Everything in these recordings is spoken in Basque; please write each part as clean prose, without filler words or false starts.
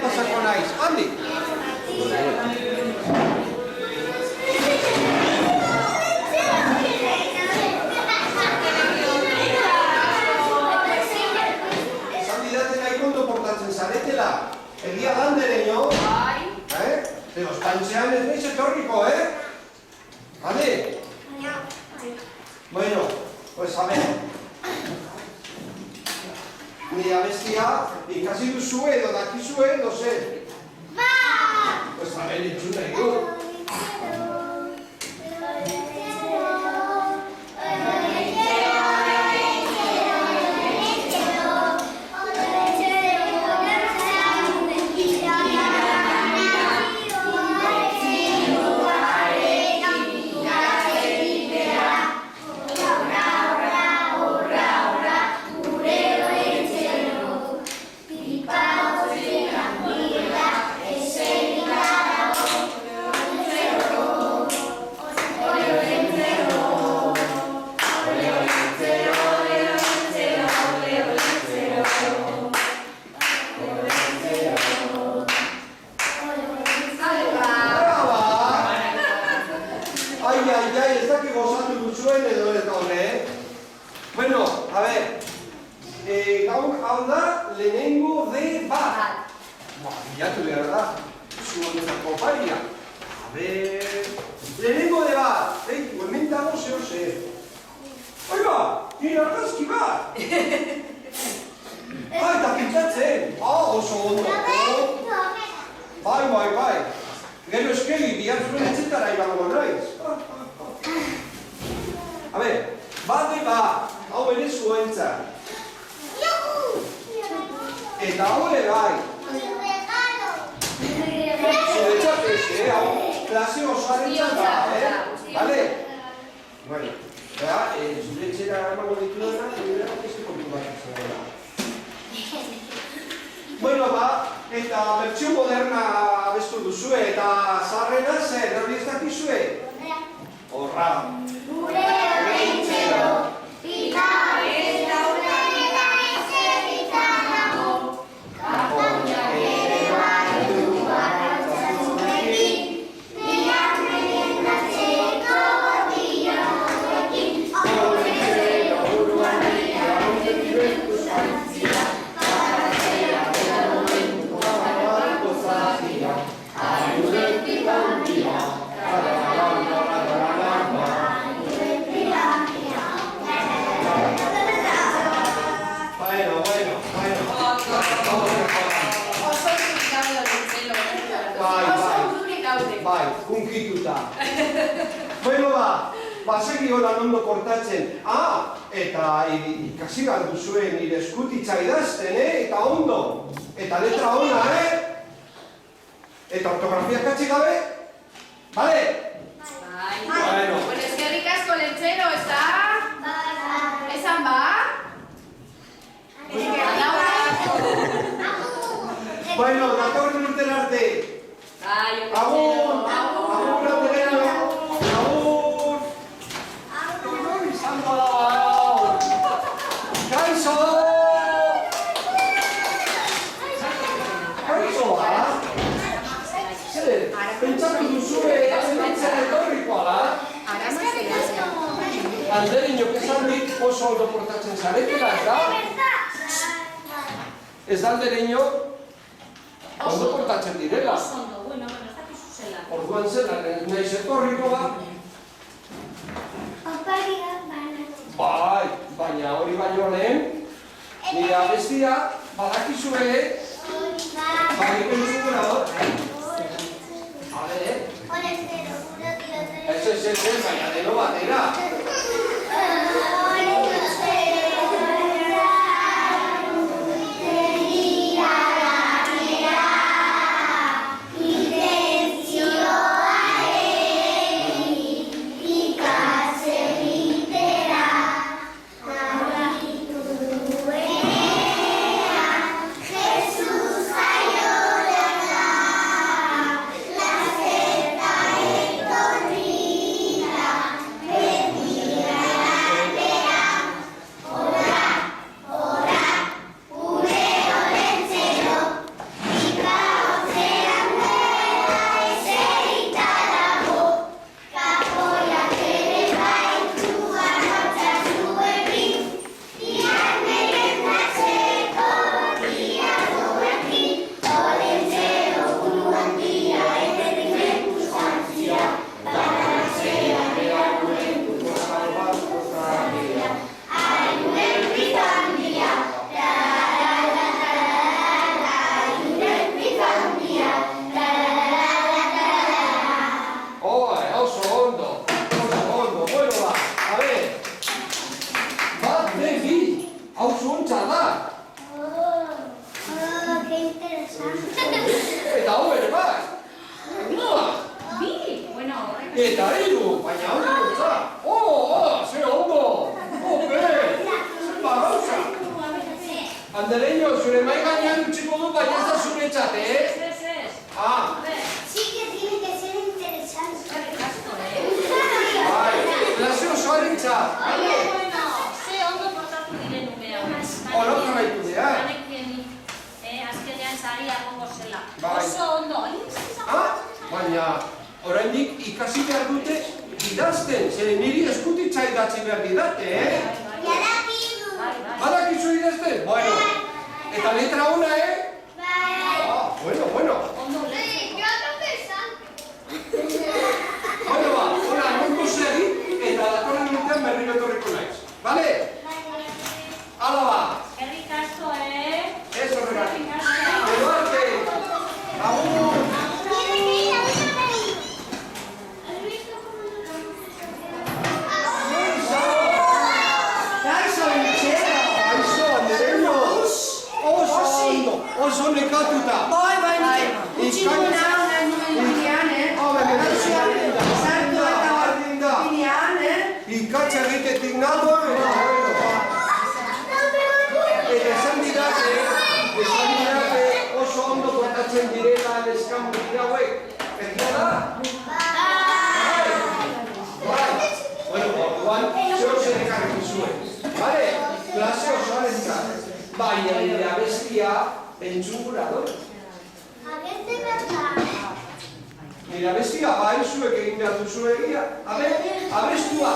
pasako naiz, handi! Esan didaten nahi kondo portatzen zaretela. Egia landereño. Bai. Pero ostantzean ez naiz etorriko, Vale? Bueno, pues a ver. Nire abestia ikasi duzue edo dakizue edo zer. Pues a ver, entzun nahi du. Bueno, a ver, gaur hau da lehenengo de bat. Bilatu behar da, zuonetako paria. A ver, lehenengo de bat, hemen dago zeo zer. Oiga, nire argazki bat. Eta pintatzen, oso ondo. Bai. Gero eskegi, bihar zuen etxetara ibango naiz. A ver, bat de bat. Hau ere zuentzat. Eta hau ere bai. Zuretzat ez, hau klase osoarentzat da, Vale? Bueno, zure etxera emango ditu dena, zure ez kontu bat izango. Bueno, eta bertsio moderna abestu duzue, eta zaharrena zer, hori ez dakizue? Horra. Gure horreintxero. Pita ez dauna eta ezerritan dago. Kapoia ere bai du baratzazunekin. Biak meriendatzeko botila horrekin. Horretzero buruan dira horrekibetu zantzia. Baratzea beroentu babarako zazia. Ayuretik bandia. Bai, kunkituta. Bueno, segi holan ondo kortatzen. Eta ikasi behar duzuen nire eskutitza idazten, eta ondo. Eta letra ona, Eta ortografia katxe gabe? Bale? Bai. Bueno, eskerrik asko lentzero, ez da? Esan ba? Bueno, datorren urten arte. Agur! Agur, aurrera! Agur! Agur! Izango da hau! Kaixo! Kaixo, Zer, pentsatu duzue azenditzen etorrikoa da? Aldereñok esan dit oso ondo portatzen zaretela, ez da? Ez da aldereñok ondo portatzen direla. Orduan zela, nahiz etorriko ba? Bai, baina hori baino lehen, nire abestia badakizue, baina entzugura hor. A ver, ez, baina deno batera. bi, hau zuntza da. Qué interesante. Eta hau ere bai. Noa, Bi. Bueno, eta hiru, baina hau zuntza. Ze ondo. Zer gauza. Andereño, zure mai gainean utziko du, baina ez da zuretzat, ez. Sí que tiene que ser interesante. Eskerrik asko, Bai, klase osoarentzat. Bueno, ze ondo portatu diren umea. Ono jarraitu behar. Banekien, azkenean saria gongo zela. Bai. Oso ondo. Baina, oraindik ikasi behar dute idazten, zeren niri eskutitza idatzi behar didate, Ya la pido. Badakizu idazten? Bueno, eta letra ona, Bueno. Ondo Sí, yo no pensaba. Bueno, ba, hola, nonko segi, eta datorren urtean berriro etorriko naiz. Bale? Hala ba, Eskerrik asko, ez horregatik. Eskerrik asko. Gero arte! Agur! Tiene que ir a una vez. ¿Has visto cómo lo Kaixo, Andereño! Oso nekatuta! Ikatza egitetik nago, eta esan didate oso ondo portatzen direla neskan mutil hauek. Egia da? Bai. Bueno, orduan, zeo zer ekarrik zuen. Bale, klase osoarentzat. Baina nire abestia entzungura doi. ¿A qué te pasa? Nire abestia bai zuek egin behar duzu egia. Abestua.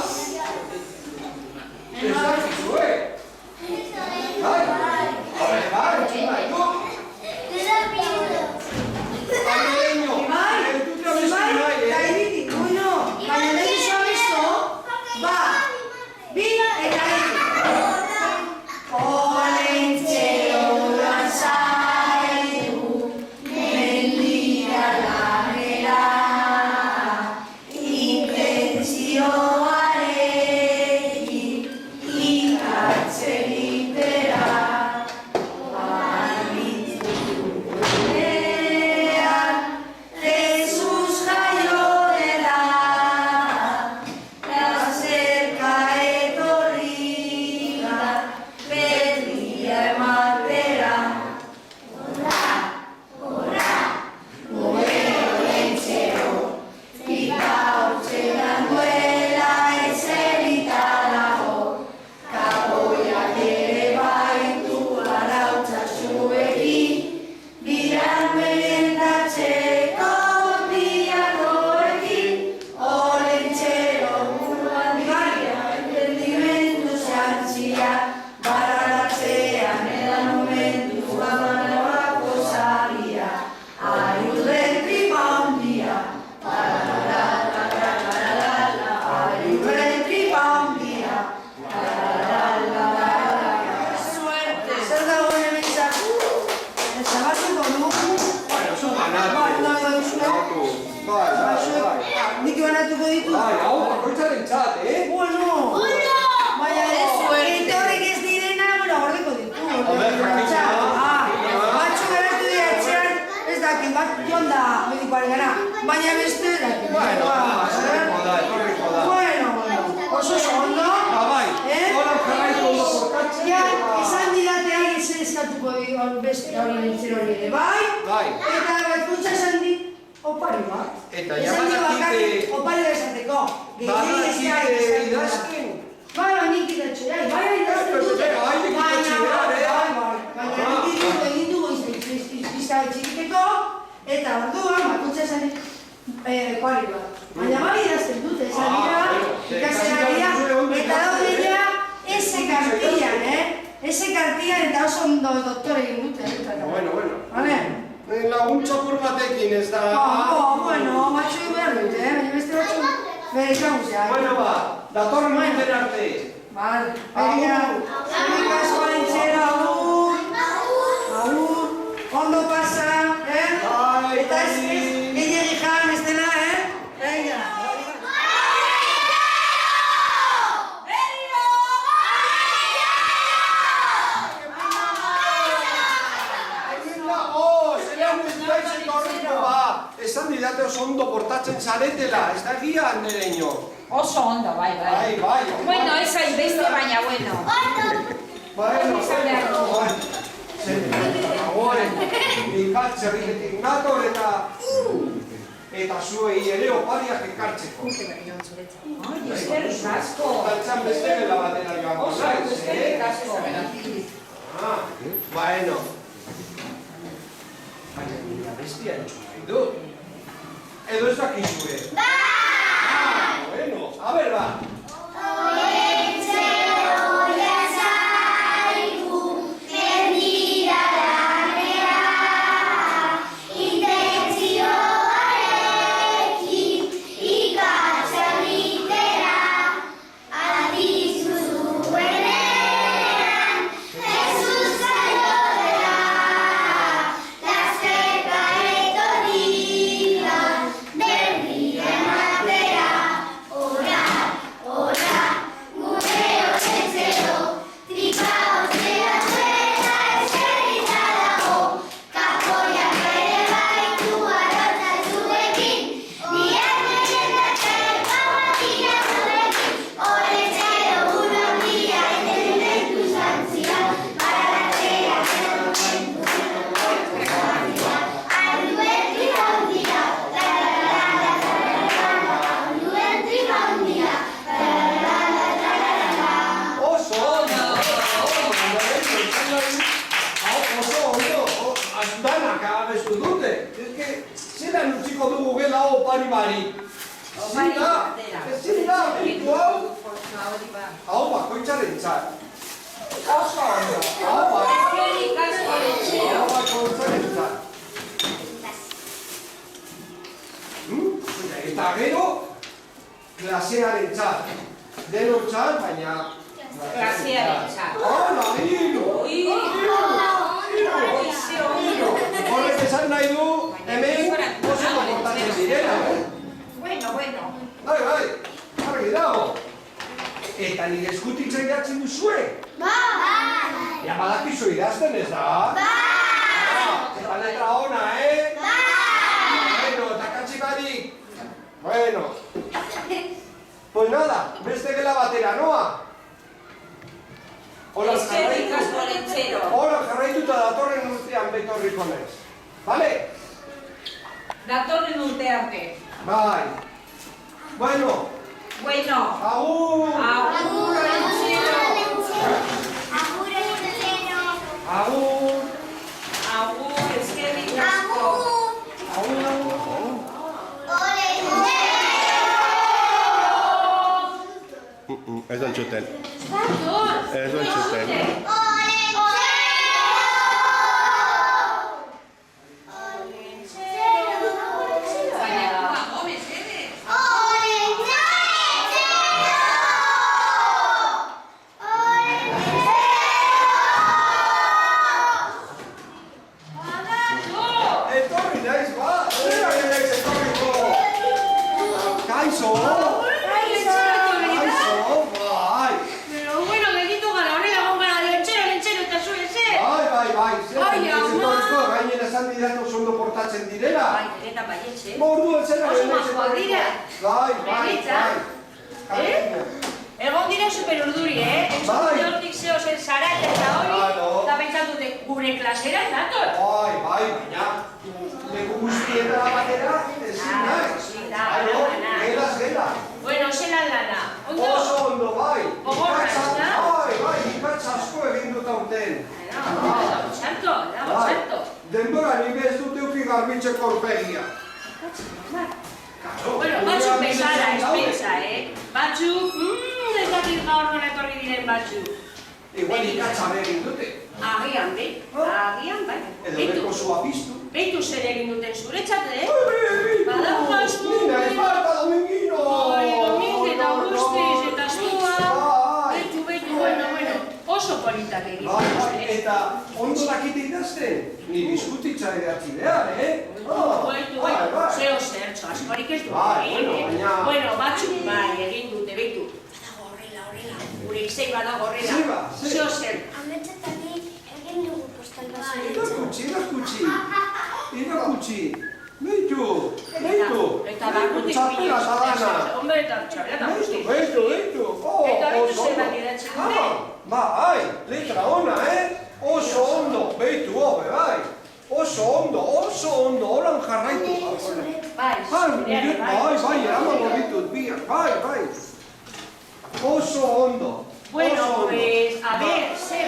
Ez dakizue. Bai, entzun nahi du. Te la pido. Andereño, ez dut abestu nahi, Nik banatuko ditu? Bai, hau bakoitzaren txat, Bueno! Baina etorrik ez direna, gordeko ditu. Batxo geratu dira etxean, ez dakit, bat joan da medikoari gara. Baina beste dakit. Bueno, etorriko da. Bueno, oso ondo. Bai, hola jarraitu ondo portatzen. Ja, esan didatea ezen eskatuko beste hori nintzen hori ere, bai? Bai. Eta batkuntza esan dit, opari bat. Eta ja badakite... Opari da esateko. Badakite idazten. Bai, nik idatxe, bai, idazten dute. Baina nik egin dugu izkabetxe egiteko, eta orduan batkuntza esan dit, opari bat. Baina bai idazten dute, esan dira, ikaseraria, eta daude ja, ese kartilan, ese kartilan eta oso ondo doktore egin dute. Bueno. Vale? Laguntza batekin ez da... Bueno, batxoi behar dut, baina beste batxoi behar ikaguzea. Bueno, ba, datorren maiten arte. Vale, venga, zerrik asko alentzera, agur, ondo pasa, Bai, eta ez gehiagik jan, ez dela, venga. ¡Berriro! oso ondo portatzen zaretela, ez da egia, Andereño? Oso ondo, bai. Bai. Bueno, ez hainbeste baina bueno. Bueno, ikatxerriketik nator eta zuei ere opariak ekartzeko. Ai, eskerrik asko. Taltzan beste gela batera joango naiz, Eskerrik asko. Bueno. Baina nire abestia entzun nahi dut. Edo ez dakizue? Bueno, a ver, va. Hau bakoitzaren txar. Hau bakoitzaren txar. Eta gero, klasearen txar. Deno txar, baina... Klasearen txar. Hola, hiru! Horrek esan nahi du, hemen oso portatzen direla. Bueno. Bai, argi dago. Eta nire eskutik zaidatzen duzue? Bai! Ja badakizu idazten ez da? Bai! Eta letra ona, Bai! Bueno, eta katxikarik. Bueno. Pues nada, beste gela batera, noa? Eskerrik asko lentzero. Hola, jarraituta datorren urtean betorriko naiz. Vale? Datorren urte arte. Bai. Bueno. Agur! Agur lentzero. Agur! Agur, eskerrik asko. Ez da entzuten. Ez da entzuten. Egon dira super urduri, entzun hortik zeo zen zarat eta hori, eta pentsatute gure klasera dator. Bai, baina, leku guztietara batera, ezin naiz. Gela. Bueno, zelan lana. Oso ondo, bai. Gogorra, ez da? Bai, ikatz asko egin dut aurten. Dago txarto. Denbora nire ez dute uki garbitzeko aurpegia. Bueno, batzuk bezala, ez pentsa, Batzuk, ez dakit gaur nola etorri diren batzuk. Igual ikatza egin dute. Agian bai. Edo leko zua piztu. Beitu zer egin duten zuretzat, Badaukazu! Nina, ez barta domingino! Domingo eta guztiz eta zua. Beitu, bueno. Oso politak egin. Eta ondo dakite idazten, ni bizkutitza edatzi behar, Beitu, zeo zertxo, askorik ez du. Bueno, batzuk bai egin dute, beitu. Horrela, gure izei bada horrela. Zeo zer. Ametxetani egin dugu postal bat. Irakutsi. Beitu. txapela eta dana. Hombre, eta txapela eta guzti. Beitu. Eta beitu Oso zer bat ondo. idatzen dute. Bai, letra ona, Oso ondo, beitu hobe, bai. Oso ondo, holan jarraitu. Bai, Bai, eramango ditut, biak, bai. Oso ondo. Bueno, pues, a ver, zer.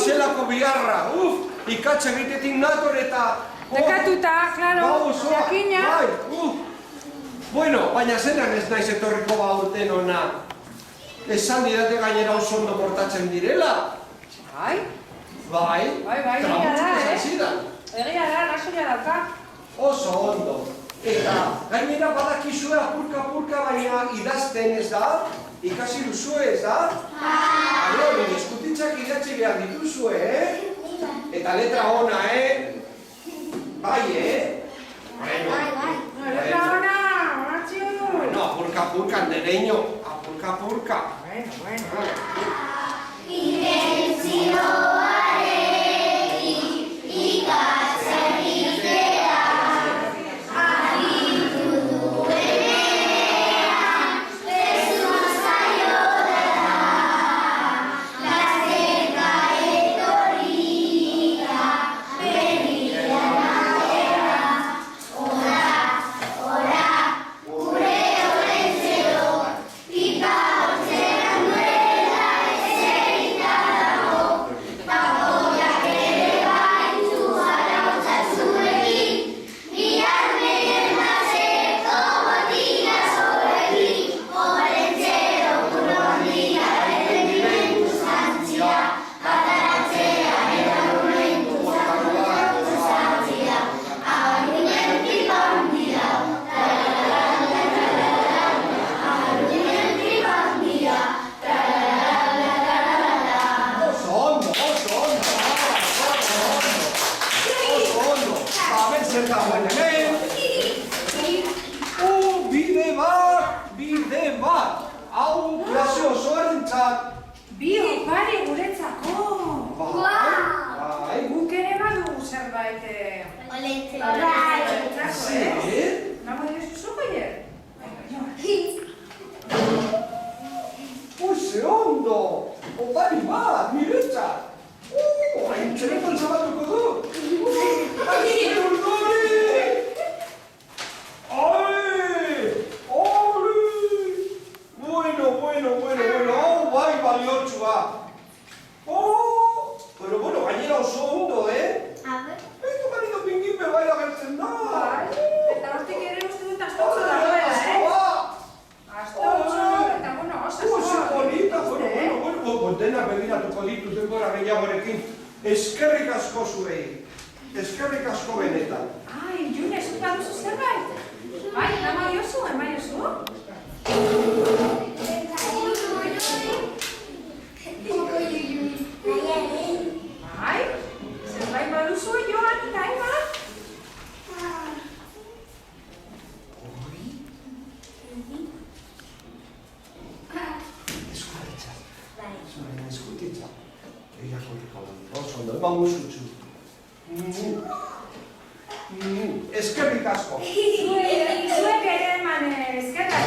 Zelako biharra, ikatxe egitetik nator eta... Dekatuta, klaro, jakina. Bueno, baina zelan ez naiz etorriko urten ona. Esan didate gainera oso ondo portatzen direla. Bai? Bai, egia da, Egia da, razoia dauka. Oso ondo. Eta gainera badakizue apurka baina idazten ez da? Ikasi duzue ez da? Bai! Eskutitzak idatzi behar dituzue, Eta letra ona, Bai, Letra ona, Matxu! Bueno, apurka, neneño, apurka. Bueno. zer dagoen hemen. Bide bat. Hau klase osoarentzat. Bi opari guretzako. Bai. Guk ere badugu zerbait. Zer? Nago dira zuko hier? Ze ondo! Opari bat, niretzat! Hain txeretan zabatuko du! Ai, urduri! Ai! Bueno, hau bai baliotsua! Pero gainera oso ondo, Eitu garido pingipe bai agertzen da! Eta hortik ere uste dut astotxo dagoela, Astotxo, eta bueno, oso bonita, bueno, denak begiratuko ditut denbora gehiagorekin. Eskerrik asko zuei. Eskerrik asko benetan. Ai, June, zuk baduzu zerbait? Bai, emaiozu? Bai, zerbait baduzu, Joan, eta Ema? Eskutitza. Oso ondo, eman guzutzu. Eskerrik asko. Zuek ere eman eskerrak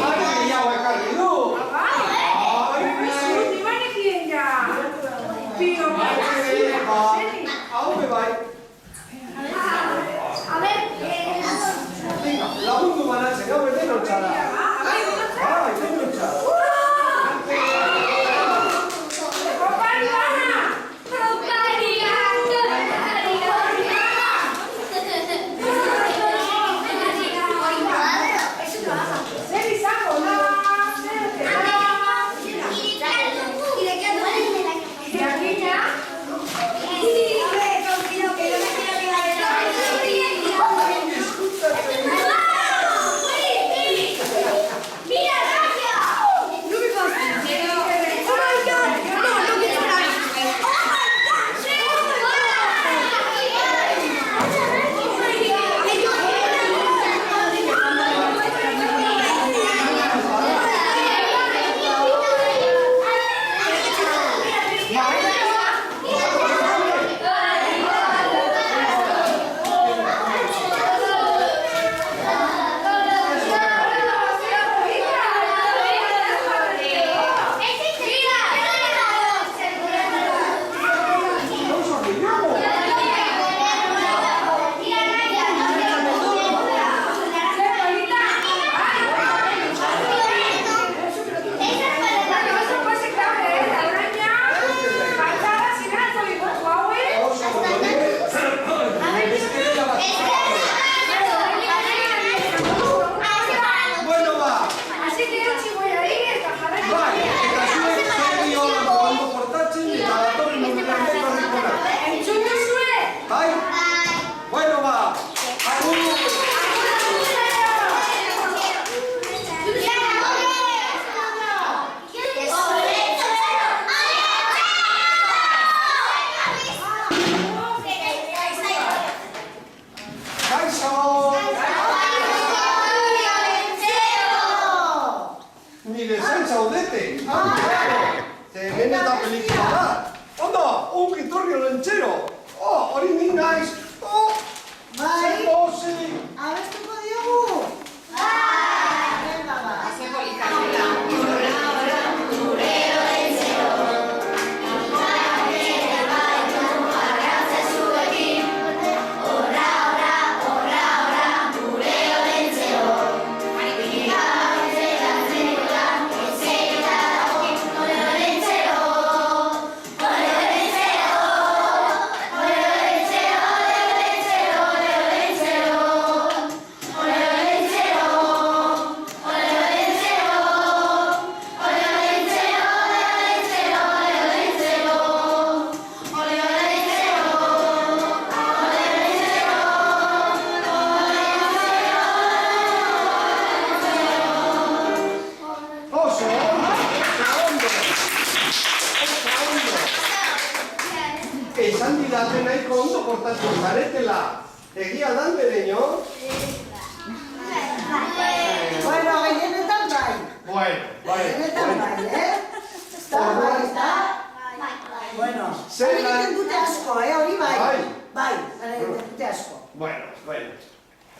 Ari gehiago ekarri du. Ibanekien ja. Pio, Hau bai. Lagundu banatzen, gau denotxa da. Bai, denotxa. esan didate nahiko ondo portatzen zaretela. Egia dan bereño? Bueno, gehienetan bai. Gehienetan bai, Bueno, egiten dute asko, hori bai. Bai, egiten dute asko. Bueno.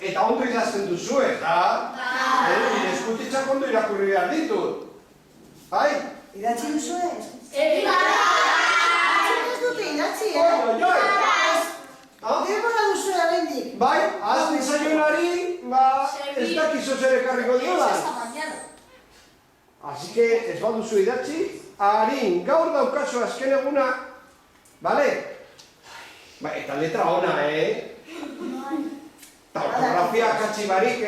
Eta ondo idazten duzu, eta? Nire eskutitzak ondo irakurri behar ditut. Bai? Idatzi duzu ez? Bai! Ez dute idatzi, Denbora duzu egendik. Bai, az nizaionari, ez dakizu zer ekarriko diola. Así que ez baduzu idatzi, harin, gaur daukazu azken eguna, bale? Ba, eta letra ona, Eta ortografia katxi barik,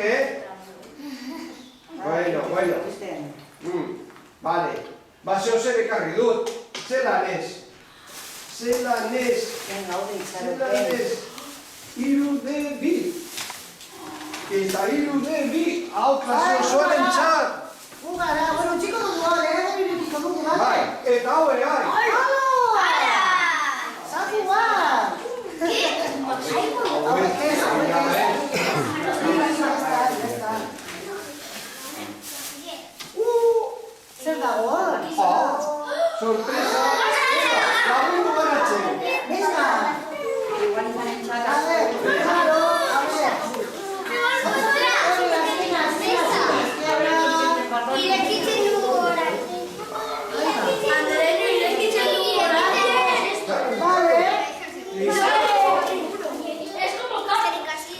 Bueno. Bale. Ba, zeo zer ekarri dut. Zelan ez. Hiru de bi. Eta hiru de bi. Hau klase osoaren txat. Ugara, bueno, txiko dugu, birutiko dugu, Bai, eta hau ere, bai. Zaku bat! Zer dago? Sorpresa! Lagundu garatzen! Venga! A ver, Irekitzen dugu orain. Andereño, irekitzen dugu orain. vale. Es como casi.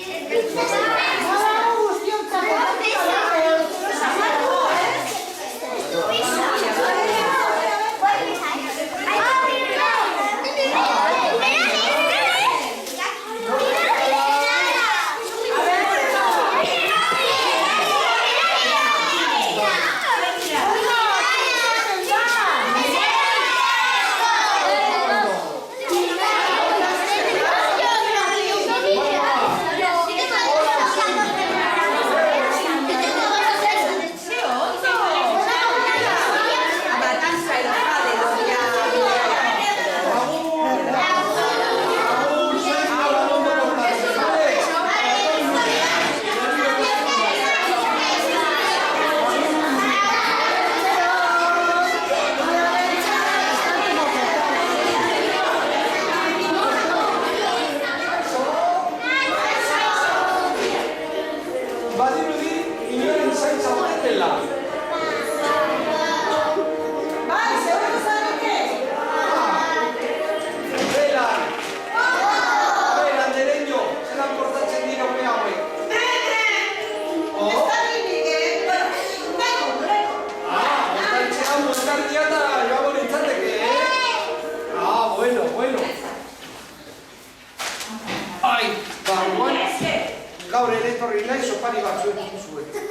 gaur ere etorri naiz opari batzuek zuen.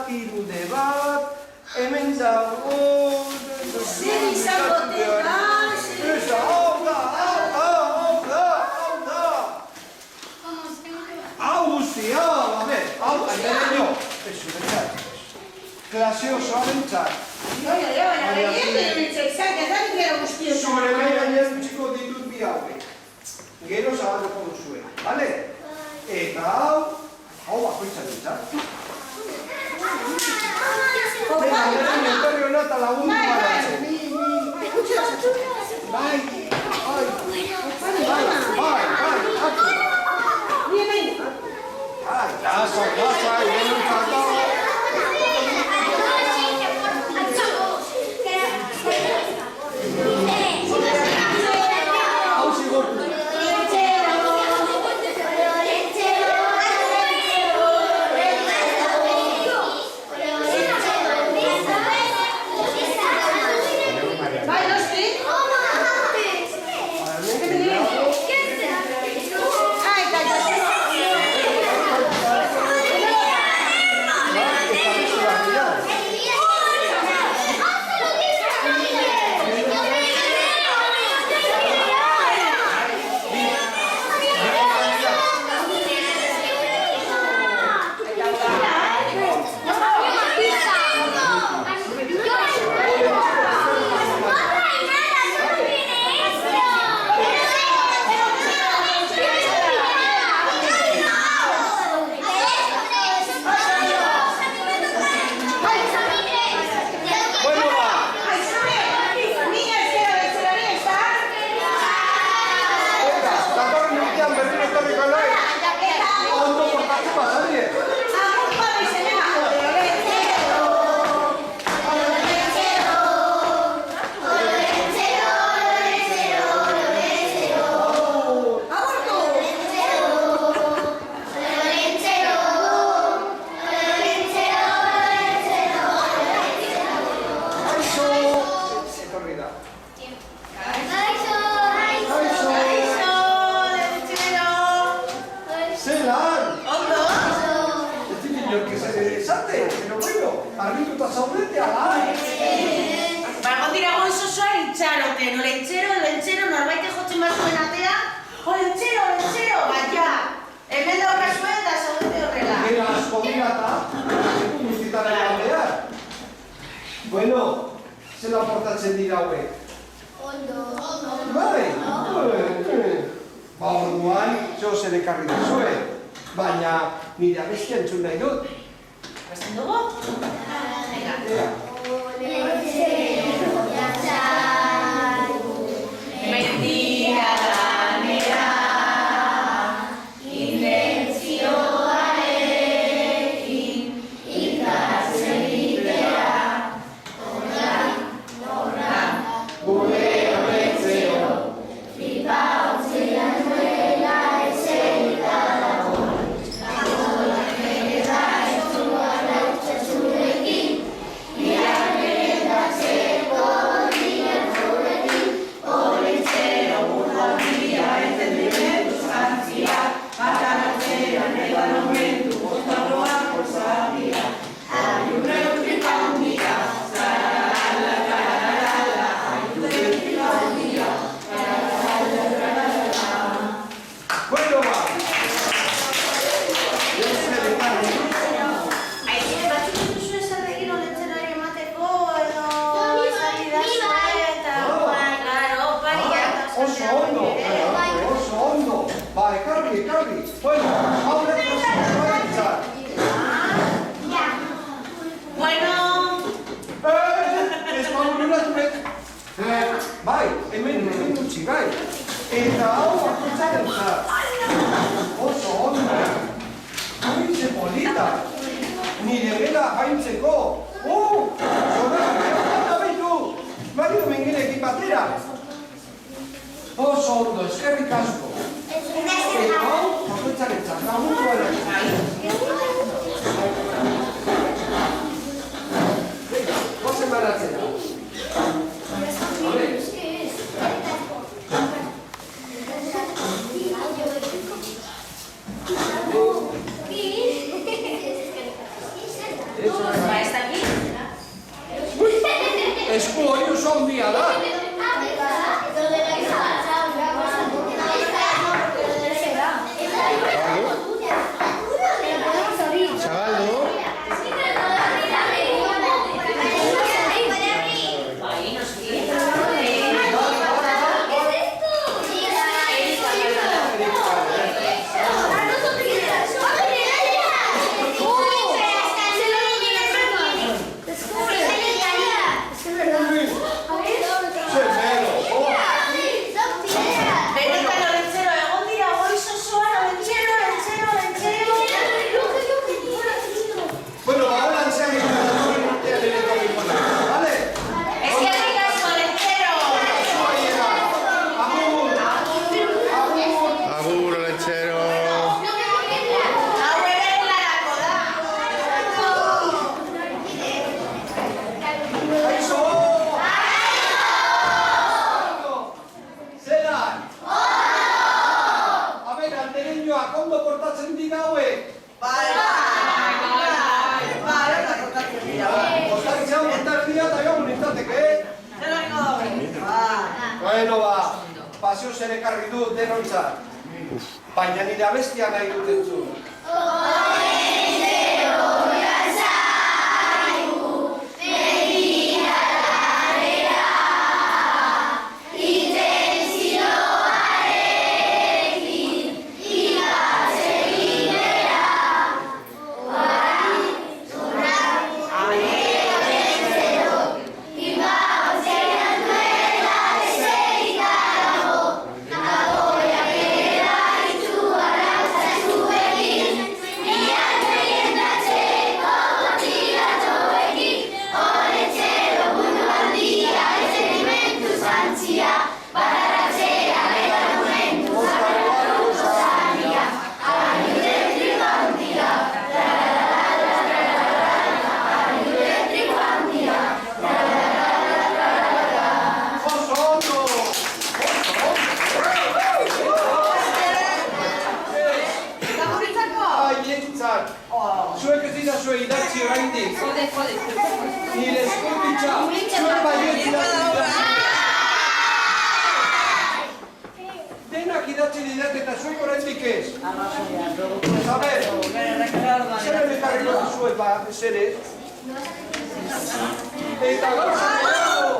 Irude bat, hemen dago... Zer izango teka, Hau guztia, hau, Andereño. Klase osoaren txat. baina gehien izan, edan gero guztio gero zabalduko duzue, bale? Eta hau bakoitzak ditzak. Venga, etorri hona eta lagundu baratzen. Bai, Bueno, zela portatzen dira hauek? Ondo. Bai, ba orduan, zeo zer ekarri duzue, baina nire abestia entzun nahi dut. Hasten dugu? Ea. Mendia lanera, inbentzioarekin, ikasegitea, gure horretzeo, pipa utzian duela eserita dago, agola mereta eztua lautza zurekin, biak merendatzeko dian zurekin, horretzeo burlatia entendimendu zantzia, bataratzea neba momentu bostarroa polzabia, ayurra eutrika hundia, zarala, karala, ayurra eutrika hundia, Bueno, ba! Aizire batzuk dituzu esan egin olentzerari emateko edo esari dazue eta claro, opariak Oso ondo, oso ondo. Ba, ekarri. Bueno, haurek oso ditzak. Bueno, Ez baururatuek. Bai, hemen utzi, bai. Eta hau bakoitzaren zat. Oso ondo. Haintze polita. Nire gela haintzeko. Zorra, behitu. Marido menginekin batera. Oso ondo, eskerrik asko. Eta hau bakoitzaren zat. Lagundu ere. Venga, gozen baratzera. ba ez dakit. Esku hori oso handia da. Zabaldu. Bai, noski. zeo zer ekarri dut denontzat. Baina nire abestia nahi dut entzun. Zuek ez dira zuen idatzi oraindik. Nire eskutitza, zuen baiet idatzi. Denak idatzi didat eta zuek oraindik ez. Zaber, zer emekarriko zuet ba, zer ez? Eta gauza dago!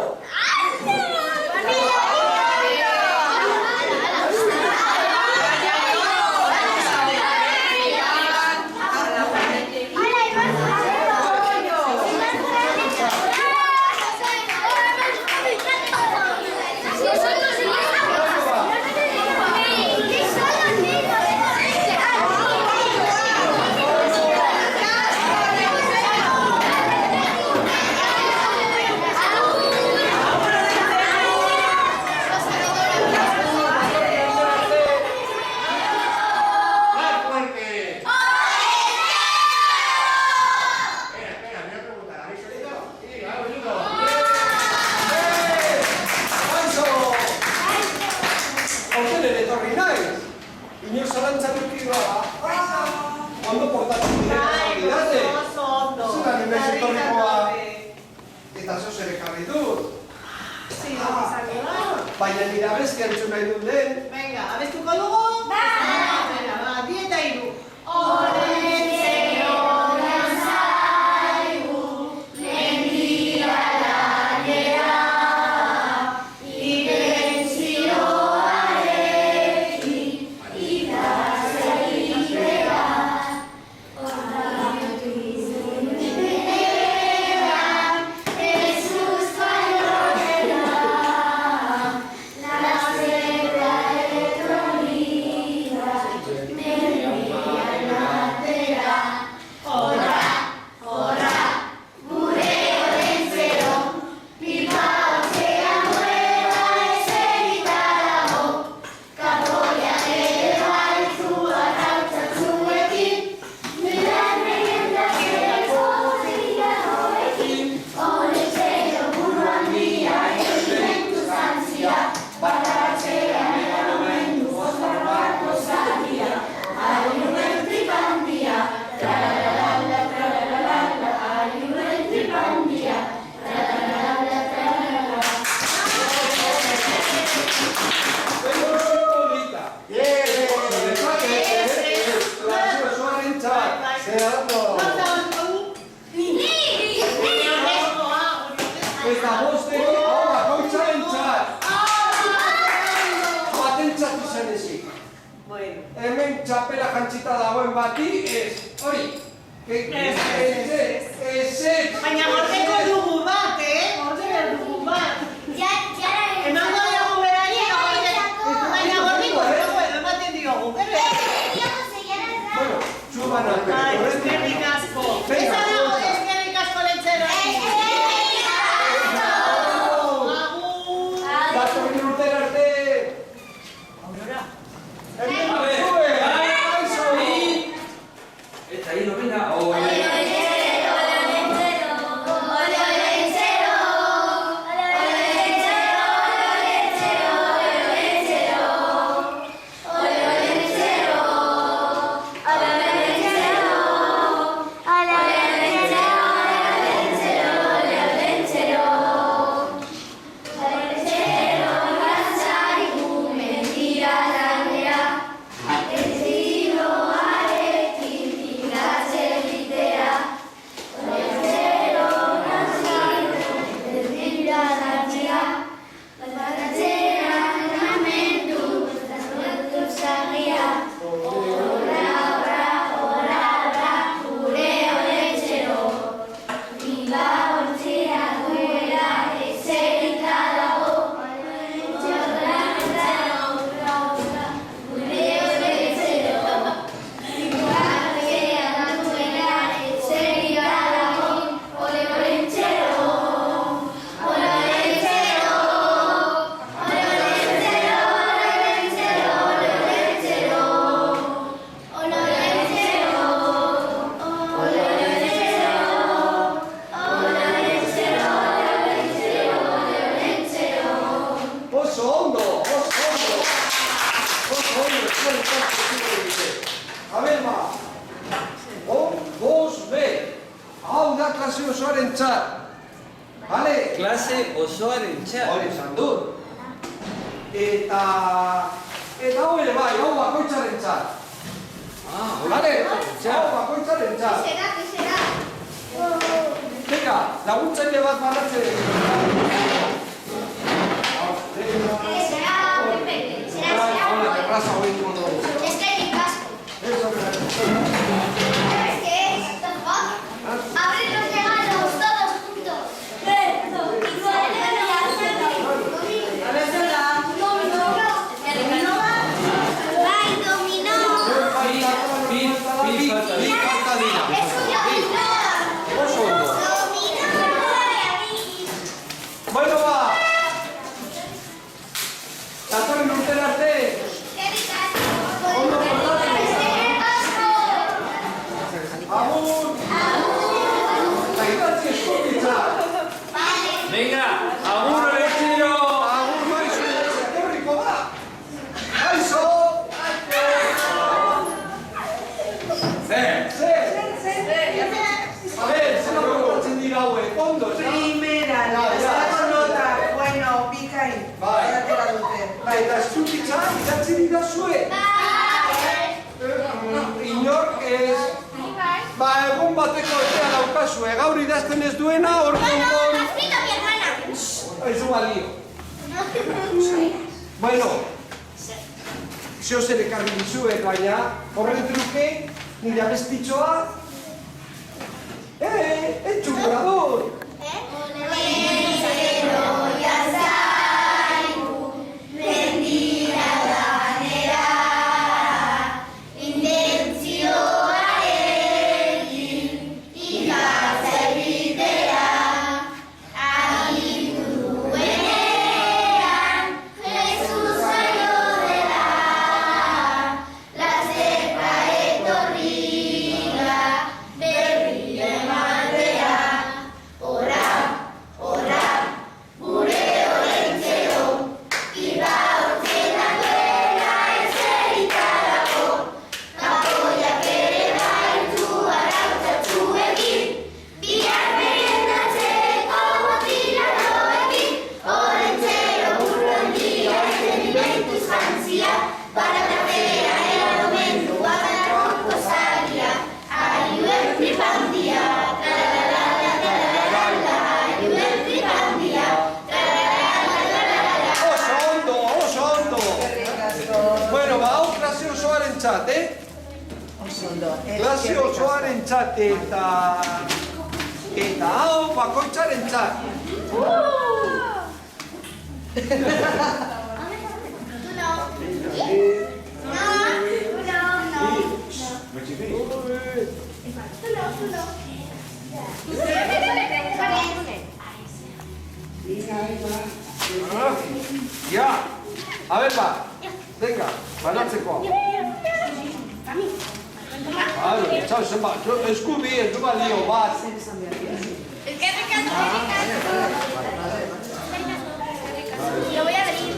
Ondo portatzen dira didate. Zeran inbez etorrikoa eta zeu zer ekarri dut. Baina nire abestia entzun nahi dut den. Venga, abestuko dugu? Ba, 10 eta 3. Hemen txapela jantzita dagoen bati ez. Hori. Ez. Baina gordeko dugu bat, gordeko dugu bat. Emango dugu berari, baina gordeko dugu ematen diogu. Bueno, txuban alpe. Eskerrik asko. Eskerrik asko lentzero. Datorren urtera arte. Aurora. Eta hilo, venga, Ole, A ver, ba. 2B. Hau da klase osoaren txat. Bale? Klase osoaren txat. Hori esan dut. Eta hau ere bai, hau bakoitzaren txat. Bale? Hau bakoitzaren txat. ¿Qué será? Venga, laguntzaile bat banatzen. ¿Qué será, Pepe? ¿Será? Hola, terraza hori dugu. Es que hay mi casco. Eso, ¿Sabes qué es? What the fuck? Abrir los regalos todos juntos. ¡Ay, dominó! ¡Eso ya dominó! Bueno, ba. Datorren urtera arte. Agur. Eta idatzi eskutitza. Venga, agur Olentzero! Agur maizu, etorriko da. Aizo. Zer. A ver, zer kontatzen dira hauek, ondo, ez da? Primera, zelako nota, bueno, bikain. Bai. Atera dute. Eta eskutitza idatzi dira zue. Inork ez. Ba, egun bateko epea daukazue, gaur idazten ez duena, hor konpon. Ez du balio. Bueno, zeo zer ekarri dizuet, baina, horren truke, nire abestitxoa, entxugurador! Klase osoaren txat eta hau bakoitzaren txat. Ja, a ver ba, venga, banatzeko. Claro, ¿sabes? Eskubi, ez du balio bat. Lo voy a venir.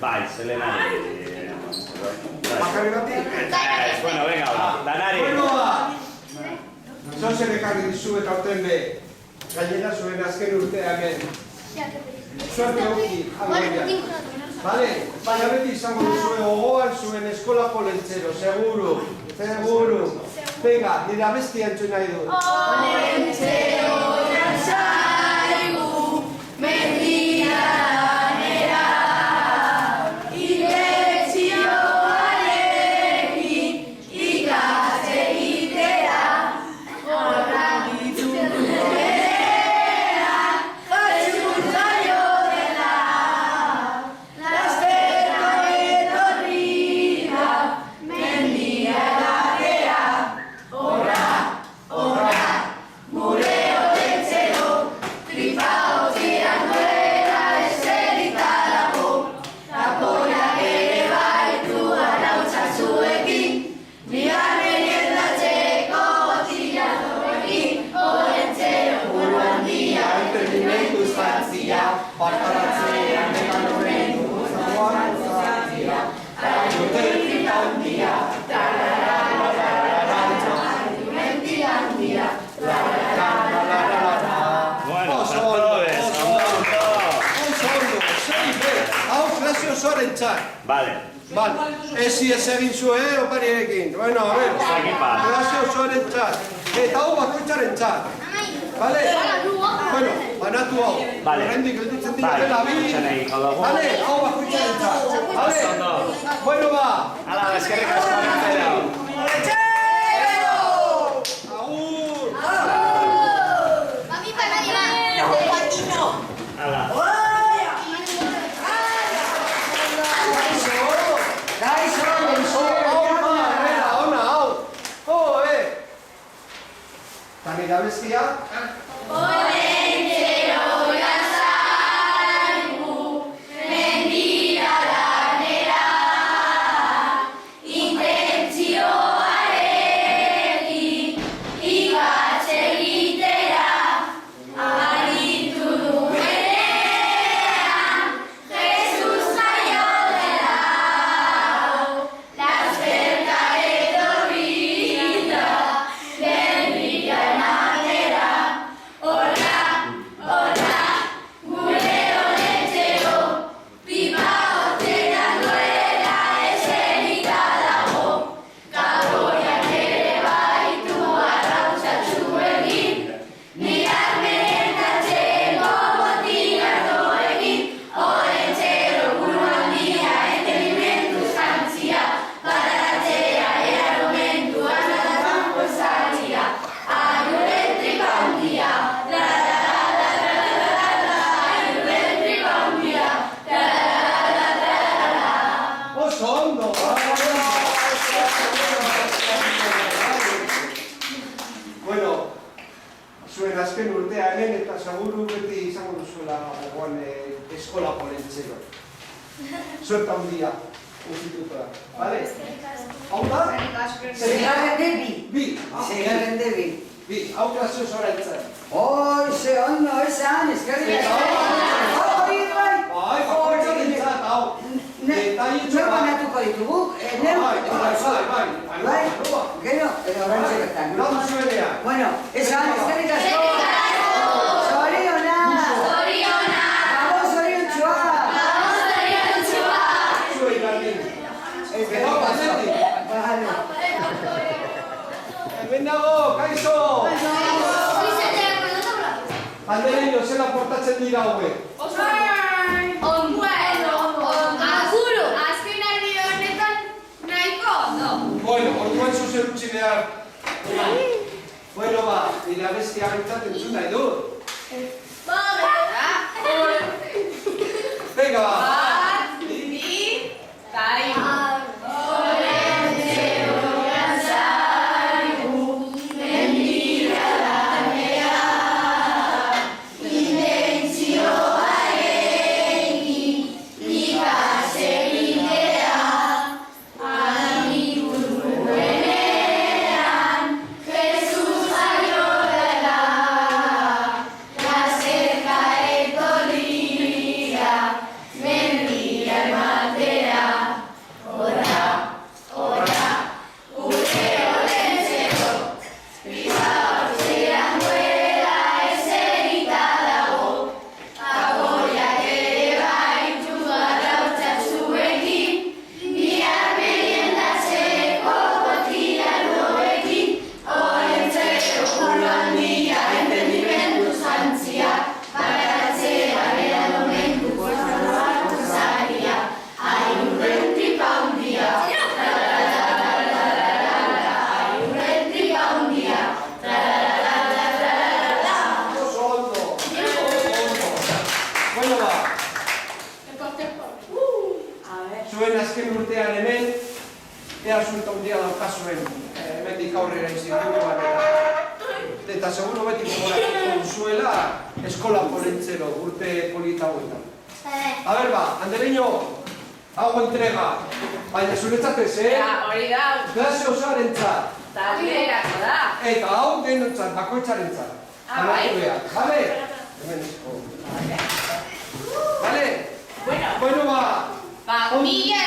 Bai, Selenari. Bakarri bati? Bueno, venga, Danari. Bueno, ba. Zozer ekarri dizu eta aurten be. Gainera zuen azken urtea hemen. Suerte hoki, agoia. Vale, baina beti izango duzue gogoan zuen eskolako Olentzero, seguru. Seguru. Venga, nire abestia entzun nahi dut. Olentzero, osoaren txar. Vale. Ezi ez egin zuen, opariekin. Bueno, a ver. Klase osoaren txar. Eta hau bakoitzaren txar. Vale? Bueno, banatu hau. Vale. Horrendik gelditzen dira dela bi. Vale, hau bakoitzaren txar. Vale? Bueno, ba. Hala, eskerrik asko nintzera. Agur! Mami, para nadie va. Hala. También la bestia. azken urtea hemen eta seguru beti izango duzuela gogoan eskola ponentzero. Suerte handia institutora, bale? Hau da? Seigarren Bi. Seigarren Bi, hau klase osoa entzat. Ze ondo, esan, eskerrik asko. Bai, bakoitzak entzat, hau. Nor banatuko ditugu? Bai, gero, edo horrentxe bertan. Bueno, esan, eskerrik asko. Zoriona! Gabo zoriontxua! Zuei gardin. Gero, pasetik. Hemen dago, kaixo! Aldereño, zela portatzen dira hauek. Bueno, orduan zuzen utzi behar. Bueno, ba, nire abestia bintzat entzun nahi dut. Venga, ba. Zuen azken urtean hemen, ea zuelta un dia daukazuen hemendik aurrera institutu batera. Eta seguro beti gogoratuko duzuela eskola ponentzero urte polita hauetan. A ber ba, Andereño, hau entrega. Baina zuretzat ez, Hori da. Klase osoarentzat. Talderako da. Eta hau denontzat, bakoitzarentzat. Bai. Bale? Hemen esko. Bale? Bueno ba. Mila